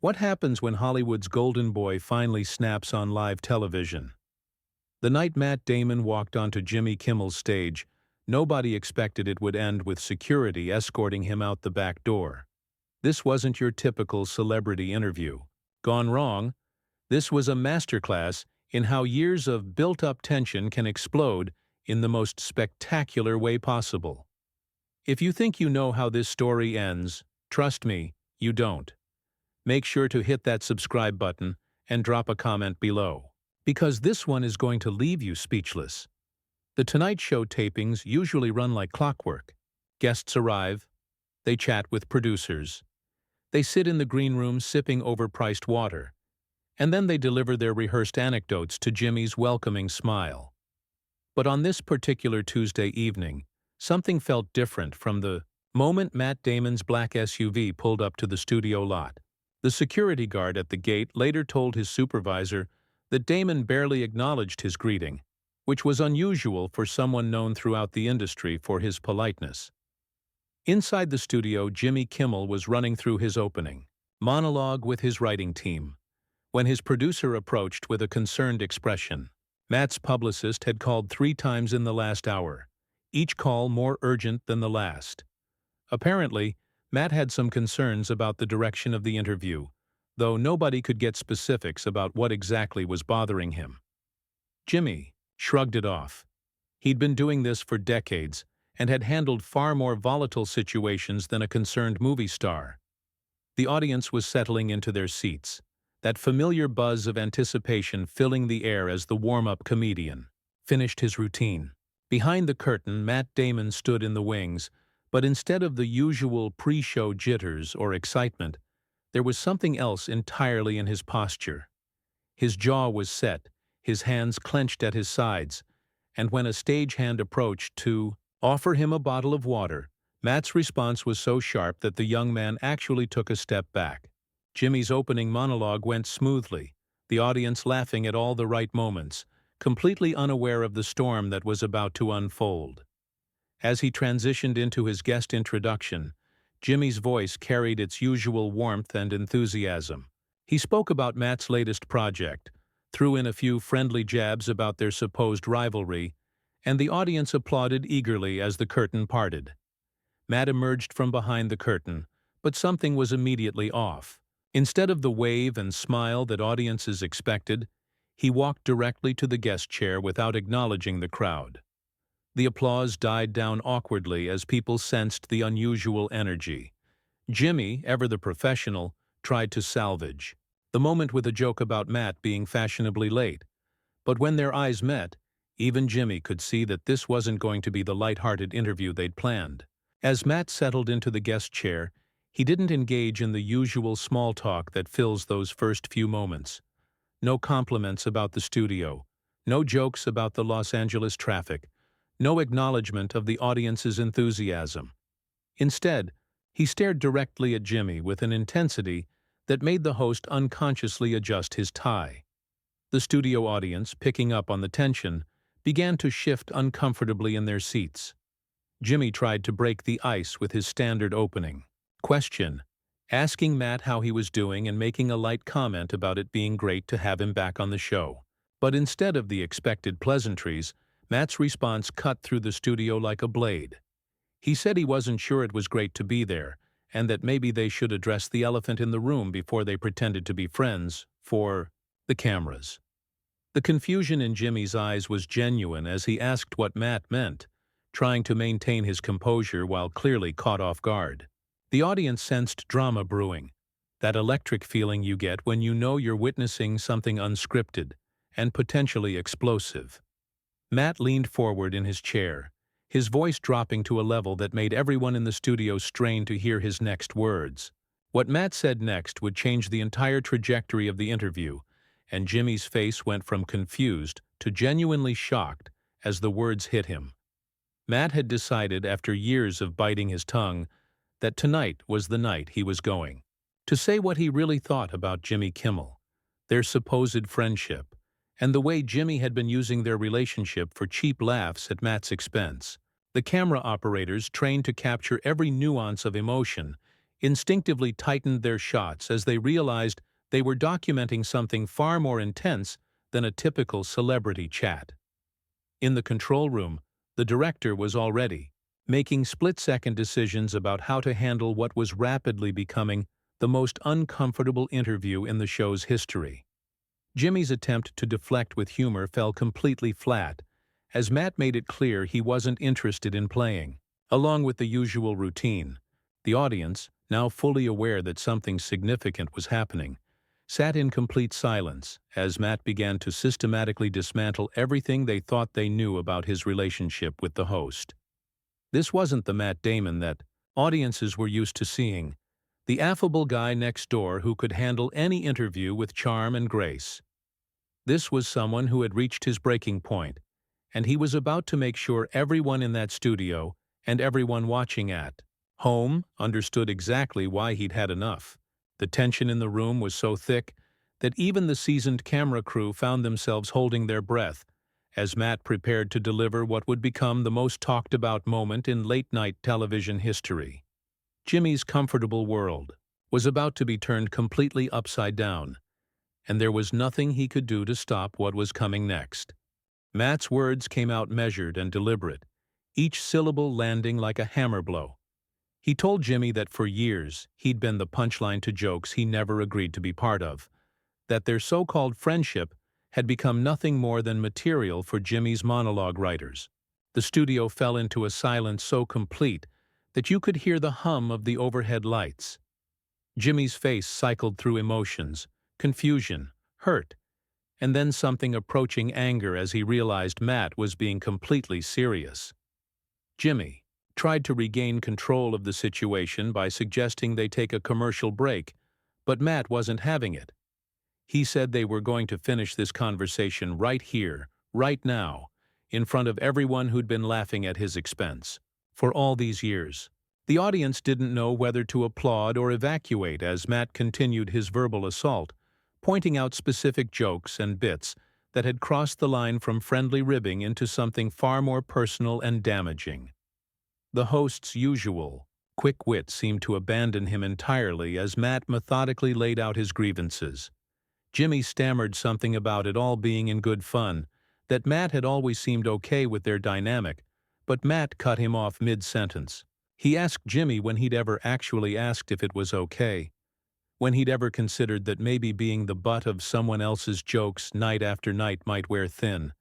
What happens when Hollywood's golden boy finally snaps on live television? The night Matt Damon walked onto Jimmy Kimmel's stage, nobody expected it would end with security escorting him out the back door. This wasn't your typical celebrity interview. Gone wrong? This was a masterclass in how years of built-up tension can explode in the most spectacular way possible. If you think you know how this story ends, trust me, you don't. Make sure to hit that subscribe button and drop a comment below, because this one is going to leave you speechless. The Tonight Show tapings usually run like clockwork. Guests arrive, they chat with producers, they sit in the green room sipping overpriced water, and then they deliver their rehearsed anecdotes to Jimmy's welcoming smile. But on this particular Tuesday evening, something felt different from the moment Matt Damon's black SUV pulled up to the studio lot. The security guard at the gate later told his supervisor that Damon barely acknowledged his greeting, which was unusual for someone known throughout the industry for his politeness. Inside the studio, Jimmy Kimmel was running through his opening monologue with his writing team when his producer approached with a concerned expression. Matt's publicist had called 3 times in the last hour, each call more urgent than the last. Apparently, Matt had some concerns about the direction of the interview, though nobody could get specifics about what exactly was bothering him. Jimmy shrugged it off. He'd been doing this for decades and had handled far more volatile situations than a concerned movie star. The audience was settling into their seats, that familiar buzz of anticipation filling the air as the warm-up comedian finished his routine. Behind the curtain, Matt Damon stood in the wings, but instead of the usual pre-show jitters or excitement, there was something else entirely in his posture. His jaw was set, his hands clenched at his sides, and when a stagehand approached to offer him a bottle of water, Matt's response was so sharp that the young man actually took a step back. Jimmy's opening monologue went smoothly, the audience laughing at all the right moments, completely unaware of the storm that was about to unfold. As he transitioned into his guest introduction, Jimmy's voice carried its usual warmth and enthusiasm. He spoke about Matt's latest project, threw in a few friendly jabs about their supposed rivalry, and the audience applauded eagerly as the curtain parted. Matt emerged from behind the curtain, but something was immediately off. Instead of the wave and smile that audiences expected, he walked directly to the guest chair without acknowledging the crowd. The applause died down awkwardly as people sensed the unusual energy. Jimmy, ever the professional, tried to salvage the moment with a joke about Matt being fashionably late. But when their eyes met, even Jimmy could see that this wasn't going to be the light-hearted interview they'd planned. As Matt settled into the guest chair, he didn't engage in the usual small talk that fills those first few moments. No compliments about the studio, no jokes about the Los Angeles traffic, no acknowledgement of the audience's enthusiasm. Instead, he stared directly at Jimmy with an intensity that made the host unconsciously adjust his tie. The studio audience, picking up on the tension, began to shift uncomfortably in their seats. Jimmy tried to break the ice with his standard opening question, asking Matt how he was doing and making a light comment about it being great to have him back on the show. But instead of the expected pleasantries, Matt's response cut through the studio like a blade. He said he wasn't sure it was great to be there, and that maybe they should address the elephant in the room before they pretended to be friends for the cameras. The confusion in Jimmy's eyes was genuine as he asked what Matt meant, trying to maintain his composure while clearly caught off guard. The audience sensed drama brewing, that electric feeling you get when you know you're witnessing something unscripted and potentially explosive. Matt leaned forward in his chair, his voice dropping to a level that made everyone in the studio strain to hear his next words. What Matt said next would change the entire trajectory of the interview, and Jimmy's face went from confused to genuinely shocked as the words hit him. Matt had decided, after years of biting his tongue, that tonight was the night he was going to say what he really thought about Jimmy Kimmel, their supposed friendship, and the way Jimmy had been using their relationship for cheap laughs at Matt's expense. The camera operators, trained to capture every nuance of emotion, instinctively tightened their shots as they realized they were documenting something far more intense than a typical celebrity chat. In the control room, the director was already making split-second decisions about how to handle what was rapidly becoming the most uncomfortable interview in the show's history. Jimmy's attempt to deflect with humor fell completely flat, as Matt made it clear he wasn't interested in playing. Along with the usual routine, the audience, now fully aware that something significant was happening, sat in complete silence as Matt began to systematically dismantle everything they thought they knew about his relationship with the host. This wasn't the Matt Damon that audiences were used to seeing, the affable guy next door who could handle any interview with charm and grace. This was someone who had reached his breaking point, and he was about to make sure everyone in that studio and everyone watching at home understood exactly why he'd had enough. The tension in the room was so thick that even the seasoned camera crew found themselves holding their breath as Matt prepared to deliver what would become the most talked-about moment in late-night television history. Jimmy's comfortable world was about to be turned completely upside down, and there was nothing he could do to stop what was coming next. Matt's words came out measured and deliberate, each syllable landing like a hammer blow. He told Jimmy that for years he'd been the punchline to jokes he never agreed to be part of, that their so-called friendship had become nothing more than material for Jimmy's monologue writers. The studio fell into a silence so complete that you could hear the hum of the overhead lights. Jimmy's face cycled through emotions, confusion, hurt, and then something approaching anger as he realized Matt was being completely serious. Jimmy tried to regain control of the situation by suggesting they take a commercial break, but Matt wasn't having it. He said they were going to finish this conversation right here, right now, in front of everyone who'd been laughing at his expense for all these years. The audience didn't know whether to applaud or evacuate as Matt continued his verbal assault, pointing out specific jokes and bits that had crossed the line from friendly ribbing into something far more personal and damaging. The host's usual quick wit seemed to abandon him entirely as Matt methodically laid out his grievances. Jimmy stammered something about it all being in good fun, that Matt had always seemed okay with their dynamic, but Matt cut him off mid-sentence. He asked Jimmy when he'd ever actually asked if it was okay, when he'd ever considered that maybe being the butt of someone else's jokes night after night might wear thin,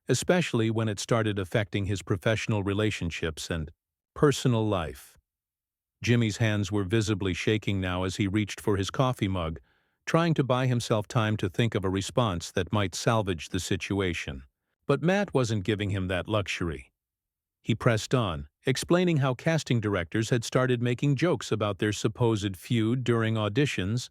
especially when it started affecting his professional relationships and personal life. Jimmy's hands were visibly shaking now as he reached for his coffee mug, trying to buy himself time to think of a response that might salvage the situation. But Matt wasn't giving him that luxury. He pressed on, explaining how casting directors had started making jokes about their supposed feud during auditions,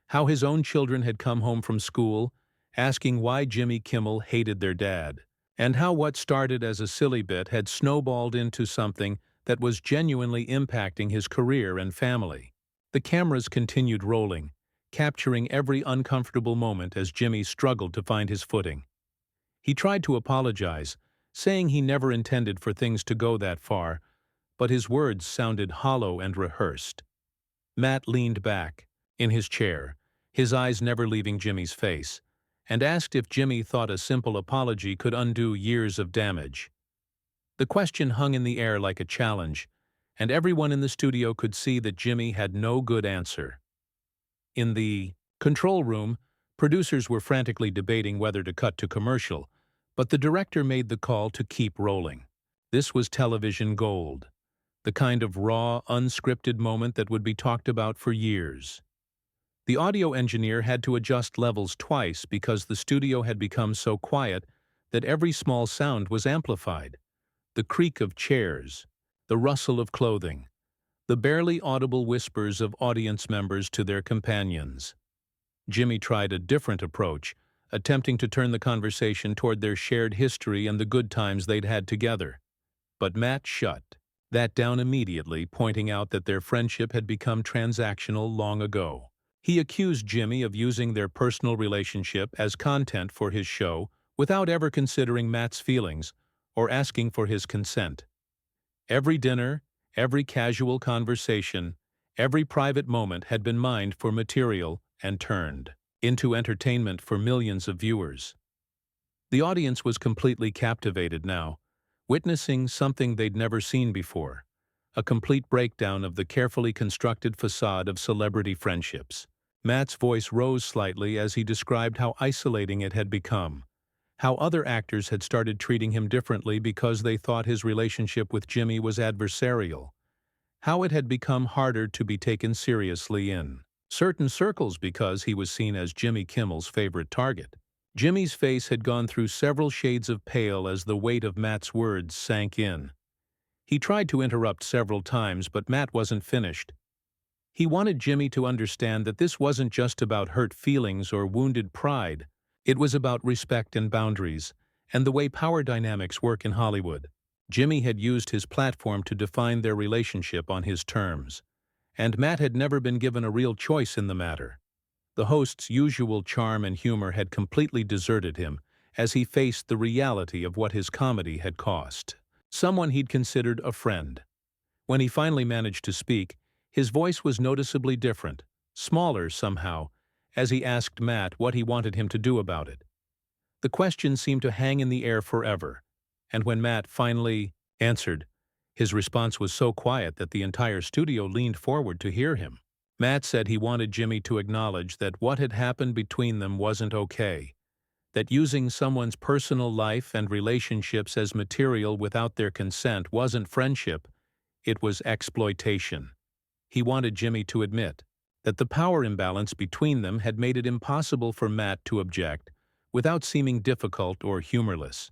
how his own children had come home from school, asking why Jimmy Kimmel hated their dad, and how what started as a silly bit had snowballed into something that was genuinely impacting his career and family. The cameras continued rolling, capturing every uncomfortable moment as Jimmy struggled to find his footing. He tried to apologize, saying he never intended for things to go that far, but his words sounded hollow and rehearsed. Matt leaned back in his chair, his eyes never leaving Jimmy's face, and asked if Jimmy thought a simple apology could undo years of damage. The question hung in the air like a challenge, and everyone in the studio could see that Jimmy had no good answer. In the control room, producers were frantically debating whether to cut to commercial, but the director made the call to keep rolling. This was television gold, the kind of raw, unscripted moment that would be talked about for years. The audio engineer had to adjust levels twice because the studio had become so quiet that every small sound was amplified. The creak of chairs, the rustle of clothing, the barely audible whispers of audience members to their companions. Jimmy tried a different approach, attempting to turn the conversation toward their shared history and the good times they'd had together. But Matt shut that down immediately, pointing out that their friendship had become transactional long ago. He accused Jimmy of using their personal relationship as content for his show without ever considering Matt's feelings or asking for his consent. Every dinner, every casual conversation, Every private moment had been mined for material and turned into entertainment for millions of viewers. The audience was completely captivated now, witnessing something they'd never seen before, a complete breakdown of the carefully constructed facade of celebrity friendships. Matt's voice rose slightly as he described how isolating it had become, how other actors had started treating him differently because they thought his relationship with Jimmy was adversarial, how it had become harder to be taken seriously in certain circles because he was seen as Jimmy Kimmel's favorite target. Jimmy's face had gone through several shades of pale as the weight of Matt's words sank in. He tried to interrupt several times, but Matt wasn't finished. He wanted Jimmy to understand that this wasn't just about hurt feelings or wounded pride. It was about respect and boundaries, and the way power dynamics work in Hollywood. Jimmy had used his platform to define their relationship on his terms, and Matt had never been given a real choice in the matter. The host's usual charm and humor had completely deserted him as he faced the reality of what his comedy had cost someone he'd considered a friend. When he finally managed to speak, his voice was noticeably different, smaller somehow, as he asked Matt what he wanted him to do about it. The question seemed to hang in the air forever, and when Matt finally answered, his response was so quiet that the entire studio leaned forward to hear him. Matt said he wanted Jimmy to acknowledge that what had happened between them wasn't okay, that using someone's personal life and relationships as material without their consent wasn't friendship, it was exploitation. He wanted Jimmy to admit that the power imbalance between them had made it impossible for Matt to object without seeming difficult or humorless.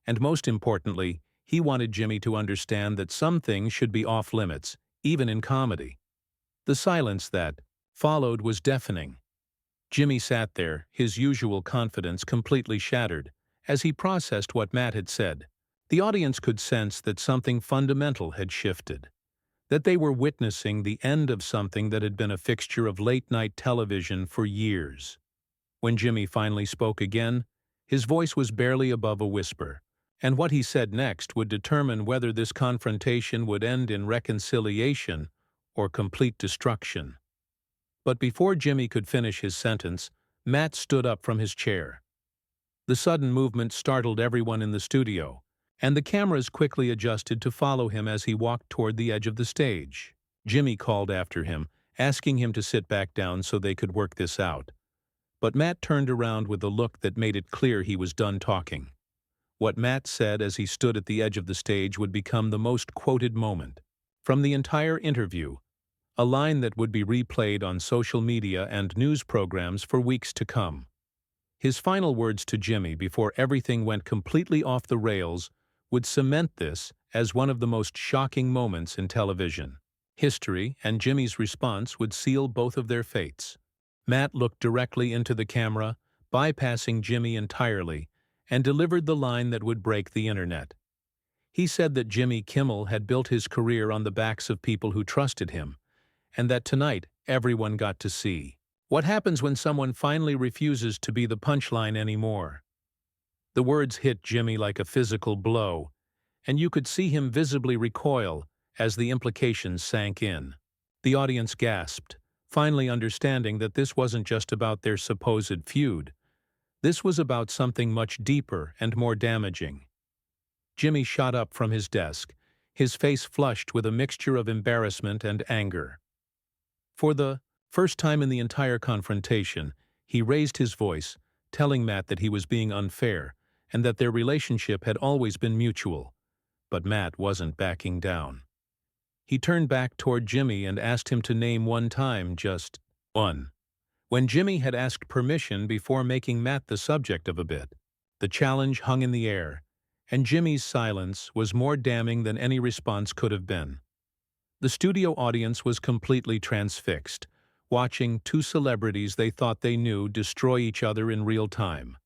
And most importantly, he wanted Jimmy to understand that some things should be off-limits, even in comedy. The silence that followed was deafening. Jimmy sat there, his usual confidence completely shattered, as he processed what Matt had said. The audience could sense that something fundamental had shifted, that they were witnessing the end of something that had been a fixture of late-night television for years. When Jimmy finally spoke again, his voice was barely above a whisper, and what he said next would determine whether this confrontation would end in reconciliation or complete destruction. But before Jimmy could finish his sentence, Matt stood up from his chair. The sudden movement startled everyone in the studio, and the cameras quickly adjusted to follow him as he walked toward the edge of the stage. Jimmy called after him, asking him to sit back down so they could work this out. But Matt turned around with a look that made it clear he was done talking. What Matt said as he stood at the edge of the stage would become the most quoted moment from the entire interview, a line that would be replayed on social media and news programs for weeks to come. His final words to Jimmy before everything went completely off the rails would cement this as one of the most shocking moments in television. History and Jimmy's response would seal both of their fates. Matt looked directly into the camera, bypassing Jimmy entirely, and delivered the line that would break the internet. He said that Jimmy Kimmel had built his career on the backs of people who trusted him, and that tonight everyone got to see what happens when someone finally refuses to be the punchline anymore. The words hit Jimmy like a physical blow, and you could see him visibly recoil as the implications sank in. The audience gasped, finally understanding that this wasn't just about their supposed feud. This was about something much deeper and more damaging. Jimmy shot up from his desk, his face flushed with a mixture of embarrassment and anger. For the first time in the entire confrontation, he raised his voice, telling Matt that he was being unfair and that their relationship had always been mutual. But Matt wasn't backing down. He turned back toward Jimmy and asked him to name one time, just one, when Jimmy had asked permission before making Matt the subject of a bit. The challenge hung in the air, and Jimmy's silence was more damning than any response could have been. The studio audience was completely transfixed, watching two celebrities they thought they knew destroy each other in real time.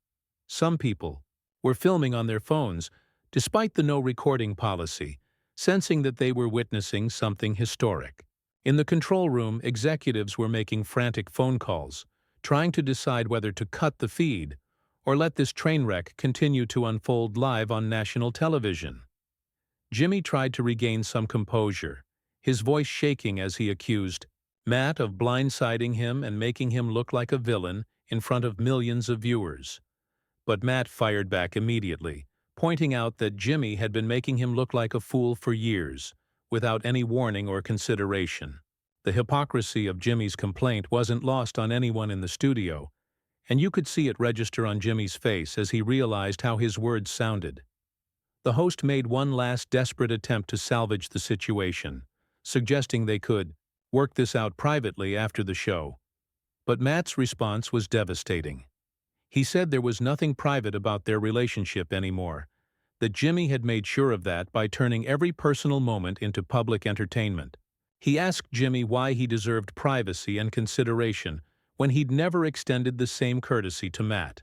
Some people were filming on their phones, despite the no recording policy, sensing that they were witnessing something historic. In the control room, executives were making frantic phone calls, trying to decide whether to cut the feed or let this train wreck continue to unfold live on national television. Jimmy tried to regain some composure, his voice shaking as he accused Matt of blindsiding him and making him look like a villain in front of millions of viewers. But Matt fired back immediately, pointing out that Jimmy had been making him look like a fool for years, without any warning or consideration. The hypocrisy of Jimmy's complaint wasn't lost on anyone in the studio, and you could see it register on Jimmy's face as he realized how his words sounded. The host made one last desperate attempt to salvage the situation, suggesting they could work this out privately after the show. But Matt's response was devastating. He said there was nothing private about their relationship anymore, that Jimmy had made sure of that by turning every personal moment into public entertainment. He asked Jimmy why he deserved privacy and consideration when he'd never extended the same courtesy to Matt.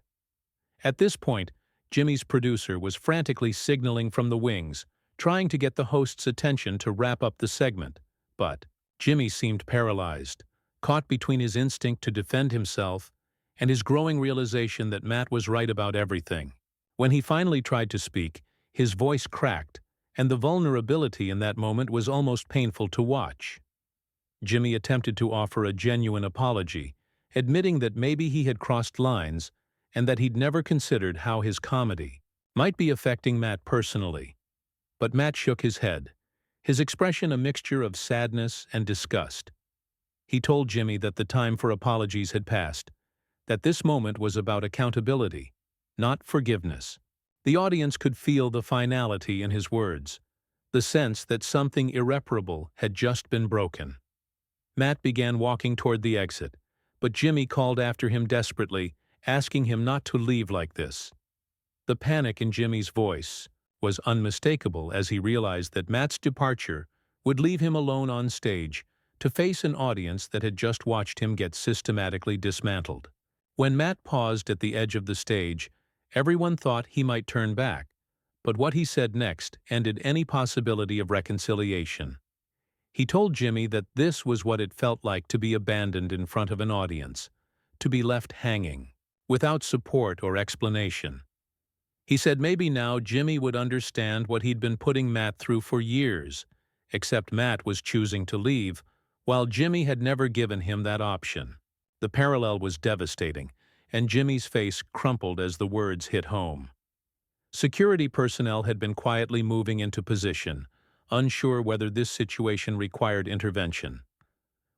At this point, Jimmy's producer was frantically signaling from the wings, trying to get the host's attention to wrap up the segment, but Jimmy seemed paralyzed, caught between his instinct to defend himself and his growing realization that Matt was right about everything. When he finally tried to speak, his voice cracked, and the vulnerability in that moment was almost painful to watch. Jimmy attempted to offer a genuine apology, admitting that maybe he had crossed lines and that he'd never considered how his comedy might be affecting Matt personally. But Matt shook his head, his expression a mixture of sadness and disgust. He told Jimmy that the time for apologies had passed, that this moment was about accountability, not forgiveness. The audience could feel the finality in his words, the sense that something irreparable had just been broken. Matt began walking toward the exit, but Jimmy called after him desperately, asking him not to leave like this. The panic in Jimmy's voice was unmistakable as he realized that Matt's departure would leave him alone on stage to face an audience that had just watched him get systematically dismantled. When Matt paused at the edge of the stage, everyone thought he might turn back, but what he said next ended any possibility of reconciliation. He told Jimmy that this was what it felt like to be abandoned in front of an audience, to be left hanging, without support or explanation. He said maybe now Jimmy would understand what he'd been putting Matt through for years, except Matt was choosing to leave, while Jimmy had never given him that option. The parallel was devastating, and Jimmy's face crumpled as the words hit home. Security personnel had been quietly moving into position, unsure whether this situation required intervention.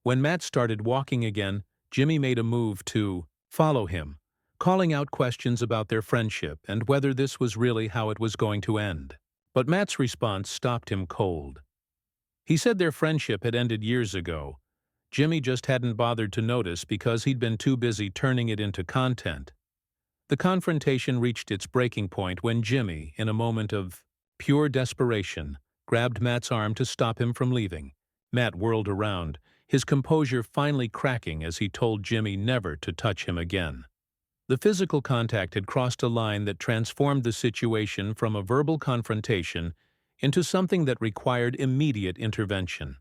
When Matt started walking again, Jimmy made a move to follow him, calling out questions about their friendship and whether this was really how it was going to end. But Matt's response stopped him cold. He said their friendship had ended years ago. Jimmy just hadn't bothered to notice because he'd been too busy turning it into content. The confrontation reached its breaking point when Jimmy, in a moment of pure desperation, grabbed Matt's arm to stop him from leaving. Matt whirled around, his composure finally cracking as he told Jimmy never to touch him again. The physical contact had crossed a line that transformed the situation from a verbal confrontation into something that required immediate intervention.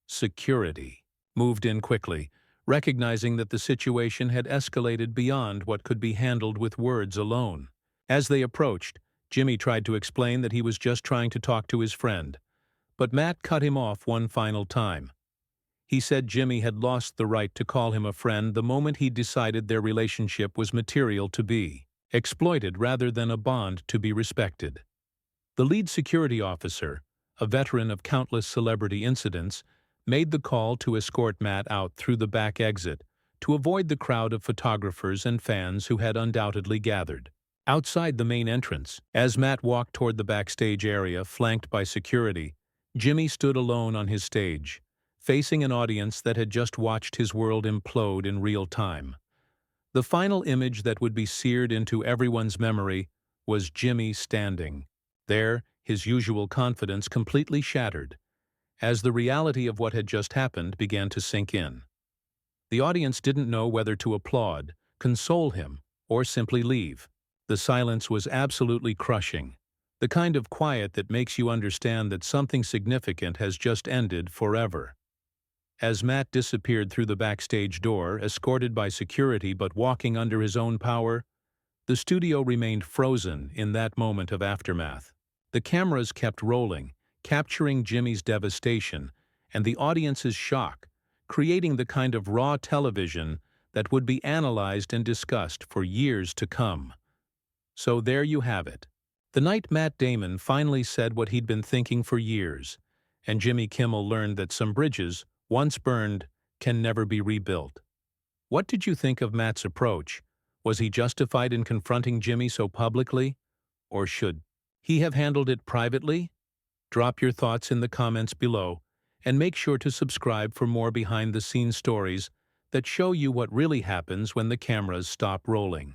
Security moved in quickly, recognizing that the situation had escalated beyond what could be handled with words alone. As they approached, Jimmy tried to explain that he was just trying to talk to his friend, but Matt cut him off one final time. He said Jimmy had lost the right to call him a friend the moment he decided their relationship was material to be exploited rather than a bond to be respected. The lead security officer, a veteran of countless celebrity incidents, made the call to escort Matt out through the back exit to avoid the crowd of photographers and fans who had undoubtedly gathered. Outside the main entrance, as Matt walked toward the backstage area flanked by security, Jimmy stood alone on his stage, facing an audience that had just watched his world implode in real time. The final image that would be seared into everyone's memory was Jimmy standing there, his usual confidence completely shattered, as the reality of what had just happened began to sink in. The audience didn't know whether to applaud, console him, or simply leave. The silence was absolutely crushing, the kind of quiet that makes you understand that something significant has just ended forever. As Matt disappeared through the backstage door, escorted by security but walking under his own power, the studio remained frozen in that moment of aftermath. The cameras kept rolling, capturing Jimmy's devastation and the audience's shock, creating the kind of raw television that would be analyzed and discussed for years to come. So there you have it. The night Matt Damon finally said what he'd been thinking for years, and Jimmy Kimmel learned that some bridges, once burned, can never be rebuilt. What did you think of Matt's approach? Was he justified in confronting Jimmy so publicly? Or should he have handled it privately? Drop your thoughts in the comments below, and make sure to subscribe for more behind-the-scenes stories that show you what really happens when the cameras stop rolling.